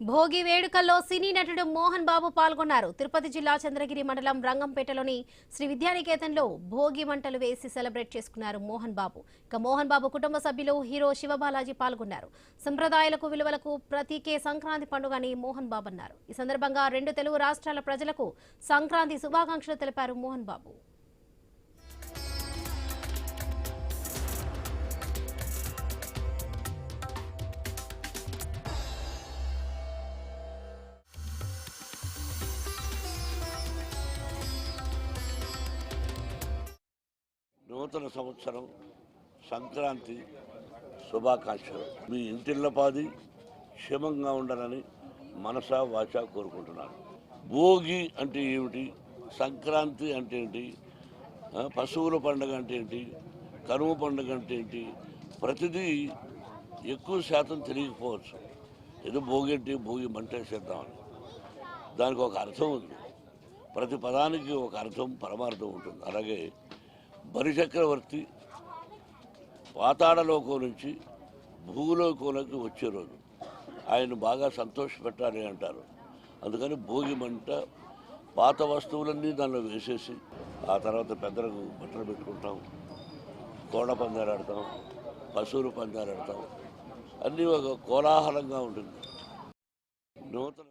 భోగి వేడుకల్లో సినీ నటుడు మోహన్ బాబు పాల్గొన్నారు. తిరుపతి జిల్లా చంద్రగిరి మండలం రంగంపేటలోని శ్రీ విద్యానికేతన్లో భోగి మంటలు వేసి సెలబ్రేట్ చేసుకున్నారు మోహన్ బాబు. ఇక మోహన్ బాబు కుటుంబ సభ్యులు హీరో శివబాలాజీ పాల్గొన్నారు. సంప్రదాయాలకు విలువలకు ప్రతీకే సంక్రాంతి పండుగ అని మోహన్ బాబు అన్నారు. ఈ సందర్భంగా 2 తెలుగు రాష్ట్రాల ప్రజలకు సంక్రాంతి శుభాకాంక్షలు తెలిపారు మోహన్ బాబు. నూతన సంవత్సరం సంక్రాంతి శుభాకాంక్షలు. మీ ఇంటిల్లపాది క్షేమంగా ఉండాలని మనసా వాచా కోరుకుంటున్నాను. భోగి అంటే ఏమిటి, సంక్రాంతి అంటే ఏంటి, పశువుల పండుగ అంటే ఏంటి, కనుమ పండుగ అంటే ఏంటి, ప్రతిదీ ఎక్కువ శాతం తెలియకపోవచ్చు. ఏదో భోగి అంటే భోగి మంటేసేద్దామని, దానికి ఒక అర్థం ఉంది. ప్రతి పదానికి ఒక అర్థం పరమార్థం ఉంటుంది. అలాగే బలిచక్రవర్తి పాతాళలోకం నుంచి భూలోకంలోకి వచ్చే రోజు ఆయన బాగా సంతోషపెట్టాలి అంటారు. అందుకని భోగి మంట పాత వస్తువులన్నీ దానిలో వేసేసి ఆ తర్వాత పెద్దలకు బట్టలు పెట్టుకుంటాం, కోడ పందాలు ఆడతాం, పశువుల పందాలు ఆడతాం. అన్నీ ఒక కోలాహలంగా ఉంటుంది. నూతన